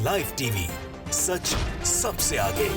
Live TV, सच सबसे आगे।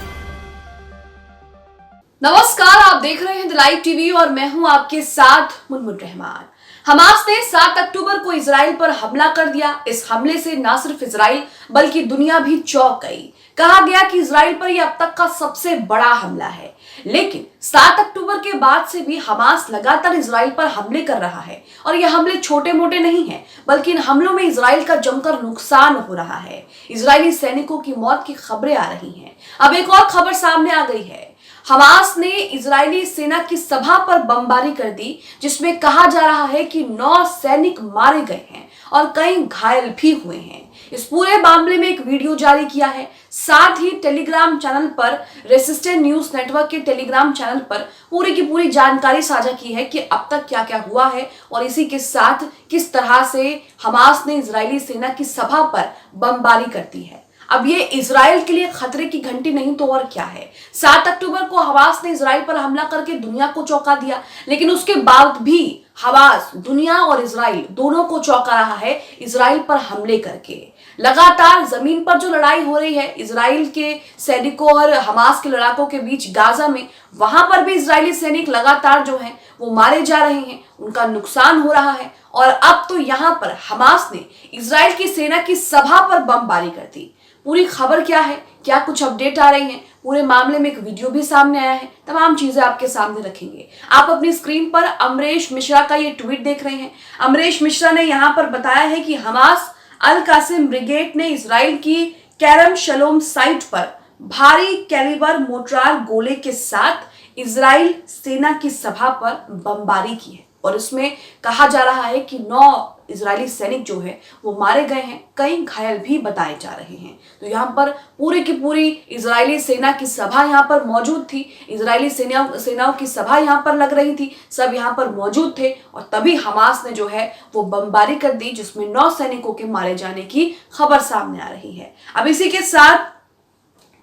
नमस्कार, आप देख रहे हैं द लाइव टीवी और मैं हूं आपके साथ मुनमुन रहमान। हमास ने 7 अक्टूबर को इजराइल पर हमला कर दिया। इस हमले से न सिर्फ इजराइल बल्कि दुनिया भी चौंक गई। कहा गया कि इजराइल पर यह अब तक का सबसे बड़ा हमला है। लेकिन 7 अक्टूबर के बाद से भी हमास लगातार इजराइल पर हमले कर रहा है और ये हमले छोटे मोटे नहीं हैं, बल्कि इन हमलों में इजराइल का जमकर नुकसान हो रहा है। इजरायली सैनिकों की मौत की खबरें आ रही हैं। अब एक और खबर सामने आ गई है। हमास ने इजरायली सेना की सभा पर बमबारी कर दी, जिसमें कहा जा रहा है कि 9 सैनिक मारे गए हैं और कई घायल भी हुए हैं। इस पूरे मामले में एक वीडियो जारी किया है। साथ ही टेलीग्राम चैनल पर, रेसिस्टेंट न्यूज नेटवर्क के टेलीग्राम चैनल पर पूरी की पूरी जानकारी साझा की है कि अब तक क्या क्या हुआ है और इसी के साथ किस तरह से हमास ने इजरायली सेना की सभा पर बमबारी कर दी है। अब ये इजराइल के लिए खतरे की घंटी नहीं तो और क्या है। 7 अक्टूबर को हमास ने इजराइल पर हमला करके दुनिया को चौंका दिया, लेकिन उसके बाद भी हमास दुनिया और इजराइल दोनों को चौंका रहा है इजराइल पर हमले करके। लगातार जमीन पर जो लड़ाई हो रही है इजराइल के सैनिकों और हमास के लड़ाकों के बीच गाजा में, वहां पर भी इजरायली सैनिक लगातार जो हैं वो मारे जा रहे हैं, उनका नुकसान हो रहा है। और अब तो यहां पर हमास ने इजराइल की सेना की सभा पर बमबारी कर दी। पूरी खबर क्या है, क्या कुछ अपडेट आ रही हैं, पूरे मामले में एक वीडियो भी सामने आया है, तमाम चीजें आपके सामने रखेंगे। आप अपनी स्क्रीन पर अमरीश मिश्रा का ये ट्वीट देख रहे हैं। अमरीश मिश्रा ने यहां पर बताया है कि हमास अल कासिम ब्रिगेड ने इजराइल की कैरम शलोम साइट पर भारी कैलिबर मोर्टार गोले के साथ इजराइल सेना की सभा पर बमबारी की है और इसमें कहा जा रहा है कि 9 इजरायली सैनिक जो है वो मारे गए हैं, कई घायल भी बताए जा रहे हैं। तो यहाँ पर पूरी की पूरी इजरायली सेना की सभा यहाँ पर मौजूद थी। इजरायली सेनाओं की सभा यहाँ पर लग रही थी, सब यहाँ पर मौजूद थे और तभी हमास ने जो है वो बमबारी कर दी, जिसमें 9 सैनिकों के मारे जाने की खबर सामने आ रही है। अब इसी के साथ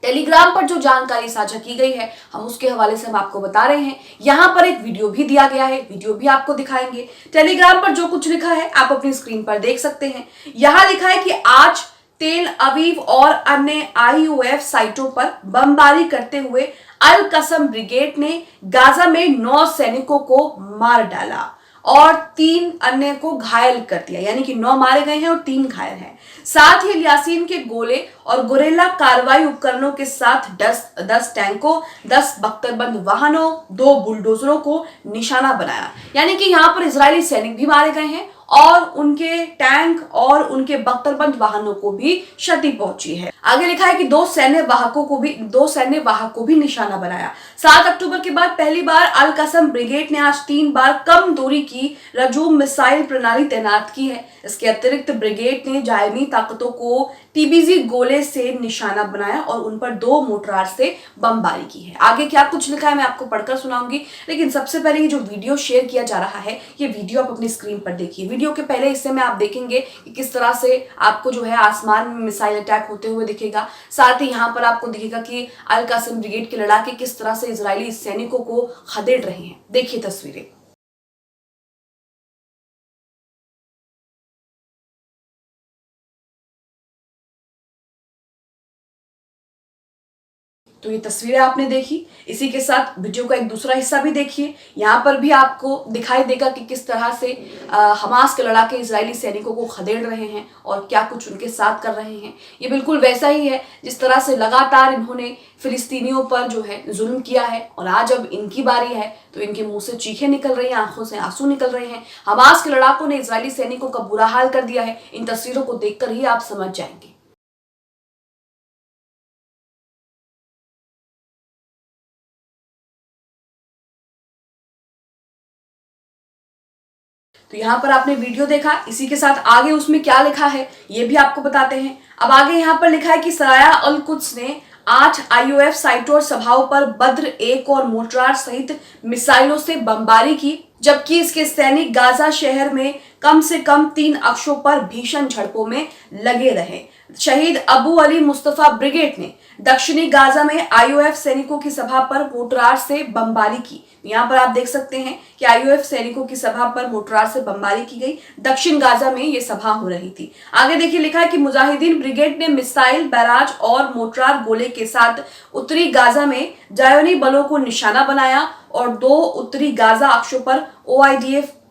टेलीग्राम पर जो जानकारी साझा की गई है, हम उसके हवाले से हम आपको बता रहे हैं। यहां पर एक वीडियो भी दिया गया है, वीडियो भी आपको दिखाएंगे। टेलीग्राम पर जो कुछ लिखा है आप अपनी स्क्रीन पर देख सकते हैं। यहां लिखा है कि आज तेल अवीव और अन्य आईयूएफ साइटों पर बमबारी करते हुए अल कसम ब्रिगेड ने गाजा में 9 सैनिकों को मार डाला और 3 अन्य को घायल कर दिया, यानी कि 9 मारे गए हैं और 3 घायल हैं। साथ ही यासीन के गोले और गोरेला कार्रवाई उपकरणों के साथ 10 टैंकों, 10 बख्तरबंद वाहनों, 2 बुलडोजरों को निशाना बनाया, यानी कि यहाँ पर इजरायली सैनिक भी मारे गए हैं और उनके टैंक और उनके बख्तरबंद वाहनों को भी क्षति पहुंची है। आगे लिखा है कि 2 सैन्य वाहकों भी निशाना बनाया। 7 अक्टूबर के बाद पहली बार अल कसम ब्रिगेड ने आज 3 बार कम दूरी की रजूम मिसाइल प्रणाली तैनात की है। इसके अतिरिक्त ब्रिगेड ने जायमी ताकतों को टीबीजी गोले से निशाना बनाया और उन पर 2 मोर्टार से बमबारी की है। आगे क्या कुछ लिखा है मैं आपको पढ़कर सुनाऊंगी, लेकिन सबसे पहले ये जो वीडियो शेयर किया जा रहा है ये वीडियो आप अपनी स्क्रीन पर देखिए। वीडियो के पहले हिस्से में आप देखेंगे कि किस तरह से आपको जो है आसमान में मिसाइल अटैक होते हुए दिखेगा। साथ ही यहाँ पर आपको दिखेगा कि अल कासिम ब्रिगेड के लड़ाके किस तरह से इजरायली सैनिकों को खदेड़ रहे हैं। देखिए तस्वीरें। तो ये तस्वीरें आपने देखी, इसी के साथ वीडियो का एक दूसरा हिस्सा भी देखिए। यहाँ पर भी आपको दिखाई देगा कि किस तरह से हमास के लड़ाके इजरायली सैनिकों को खदेड़ रहे हैं और क्या कुछ उनके साथ कर रहे हैं। ये बिल्कुल वैसा ही है जिस तरह से लगातार इन्होंने फिलिस्तीनियों पर जो है जुल्म किया है और आज अब इनकी बारी है तो इनके मुंह से चीखें निकल रही हैं, आंखों से आंसू निकल रहे हैं। हमास के लड़ाकों ने इजरायली सैनिकों का बुरा हाल कर दिया है। इन तस्वीरों को देखकर ही आप समझ जाएंगे। तो यहाँ पर आपने वीडियो देखा, इसी के साथ आगे उसमें क्या लिखा है ये भी आपको बताते हैं। अब आगे यहाँ पर लिखा है कि सराया अल कुद्स ने 8 आईयूएफ साइटों और सभाओं पर बद्र 1 और मोर्टार सहित मिसाइलों से बमबारी की। जबकि इसके सैनिक गाजा शहर में कम से कम 3 अक्षों पर भीषण झड़पों में लगे रहे। शहीद अबू अली मुस्तफा ब्रिगेड ने दक्षिणी गाजा में आईयूएफ सैनिकों की सभा पर मोर्टार से बमबारी की। यहाँ पर आप देख सकते हैं कि आईयूएफ सैनिकों की सभा पर मोर्टार से बमबारी की गई। दक्षिण गाजा में ये सभा हो रही थी। आगे देखिए, लिखा है कि मुजाहिदीन ब्रिगेड ने मिसाइल, बैराज और मोर्टार गोले के साथ उत्तरी गाजा में जायोनी बलों को निशाना बनाया और 2 उत्तरी गाजा अक्षों पर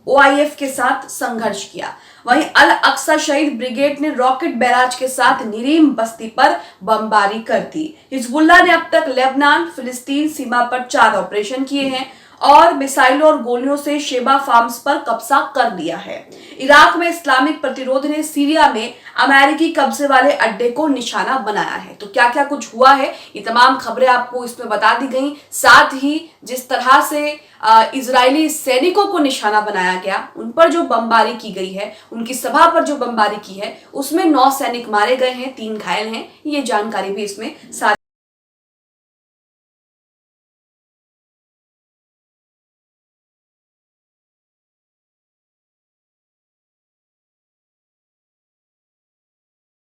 ओआईएफ के साथ संघर्ष किया। वहीं अल अक्सा शहीद ब्रिगेड ने रॉकेट बैराज के साथ निरीम बस्ती पर बमबारी कर दी। हिजबुल्लाह ने अब तक लेबनान फिलिस्तीन सीमा पर 4 ऑपरेशन किए हैं और मिसाइलों और गोलियों से शेबा फार्म्स पर कब्जा कर लिया है। इराक में इस्लामिक प्रतिरोध ने सीरिया में अमेरिकी कब्जे वाले अड्डे को निशाना बनाया है। तो क्या क्या कुछ हुआ है, ये तमाम खबरें आपको इसमें बता दी गई। साथ ही जिस तरह से इजरायली सैनिकों को निशाना बनाया गया, उन पर जो बमबारी की गई है, उनकी सभा पर जो बमबारी की है, उसमें 9 सैनिक मारे गए हैं, 3 घायल हैं। ये जानकारी भी इसमें साथ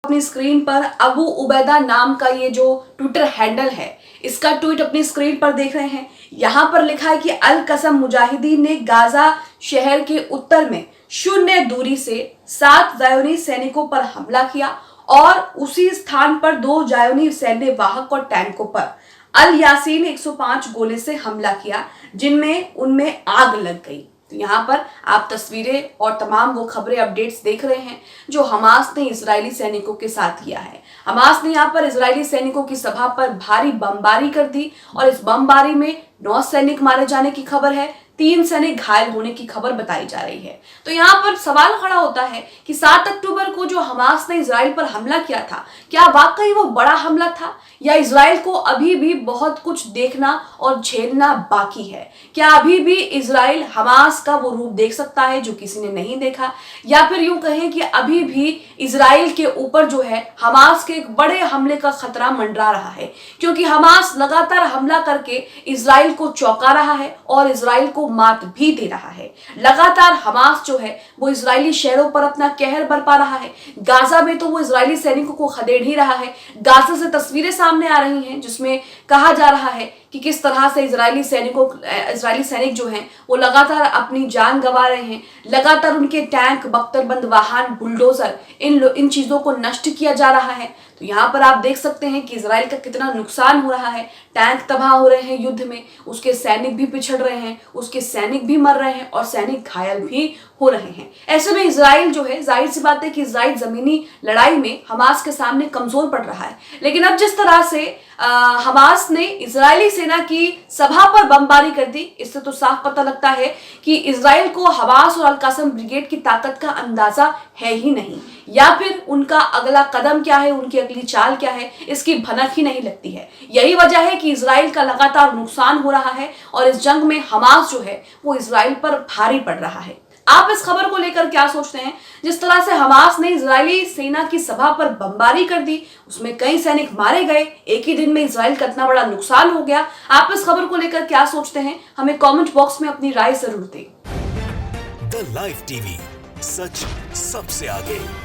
अपनी स्क्रीन पर अबू उबैदा नाम का ये जो ट्विटर हैंडल है, इसका ट्वीट अपनी स्क्रीन पर देख रहे हैं। यहां पर लिखा है कि अल कसम मुजाहिदीन ने गाजा शहर के उत्तर में 0 दूरी से 7 जायोनी सैनिकों पर हमला किया और उसी स्थान पर 2 जायोनी सैन्य वाहक और टैंकों पर अल यासीन 105 गोले से हमला किया, जिनमें उनमें आग लग गई। तो यहाँ पर आप तस्वीरें और तमाम वो खबरें, अपडेट्स देख रहे हैं जो हमास ने इजरायली सैनिकों के साथ किया है। हमास ने यहाँ पर इजरायली सैनिकों की सभा पर भारी बमबारी कर दी और इस बमबारी में 9 सैनिक मारे जाने की खबर है, 3 सैनिक घायल होने की खबर बताई जा रही है। तो यहाँ पर सवाल खड़ा होता है कि 7 अक्टूबर को जो हमास ने इजराइल पर हमला किया था, क्या वाकई वो बड़ा हमला था या इजराइल को अभी भी बहुत कुछ देखना और झेलना बाकी है? क्या अभी भी इजराइल हमास का वो रूप देख सकता है जो किसी ने नहीं देखा, या फिर यूं कहें कि अभी भी इजराइल के ऊपर जो है हमास के एक बड़े हमले का खतरा मंडरा रहा है? क्योंकि हमास लगातार हमला करके इजराइल को चौंका रहा है और इजराइल को मात भी दे रहा है। लगातार हमास जो है वो इजरायली शहरों पर अपना कहर बरपा रहा है। गाजा में तो वो इजरायली सैनिकों को खदेड़ ही रहा है। गाजा से तस्वीरें सामने आ रही हैं जिसमें कहा जा रहा है कि किस तरह से इजरायली सैनिक जो हैं वो लगातार अपनी जान गंवा रहे हैं। लगातार उनके टैंक, बख्तरबंद वाहन, बुलडोजर, इन चीजों को नष्ट किया जा रहा है। तो यहाँ पर आप देख सकते हैं कि इजराइल का कितना नुकसान हो रहा है। टैंक तबाह हो रहे हैं युद्ध में, उसके सैनिक भी पिछड़ रहे हैं, उसके सैनिक भी मर रहे हैं और सैनिक घायल भी हो रहे हैं। ऐसे में इजराइल जो है, जाहिर सी बात है कि इजराइल जमीनी लड़ाई में हमास के सामने कमजोर पड़ रहा है। लेकिन अब जिस तरह से हमास ने इजरायली सेना की सभा पर बमबारी कर दी, इससे तो साफ पता लगता है कि इजराइल को हमास और अल कासम ब्रिगेड की ताकत का अंदाजा है ही नहीं, या फिर उनका अगला कदम क्या है, उनकी अगली चाल क्या है, इसकी भनक ही नहीं लगती है। यही वजह है कि इजराइल का लगातार नुकसान हो रहा है और इस जंग में हमास जो है वो इजराइल पर भारी पड़ रहा है। आप इस खबर को लेकर क्या सोचते हैं? जिस तरह से हमास ने इजरायली सेना की सभा पर बमबारी कर दी, उसमें कई सैनिक मारे गए, एक ही दिन में इजराइल का इतना बड़ा नुकसान हो गया। आप इस खबर को लेकर क्या सोचते हैं? हमें कमेंट बॉक्स में अपनी राय जरूर दें। द लाइव टीवी, सच सबसे आगे।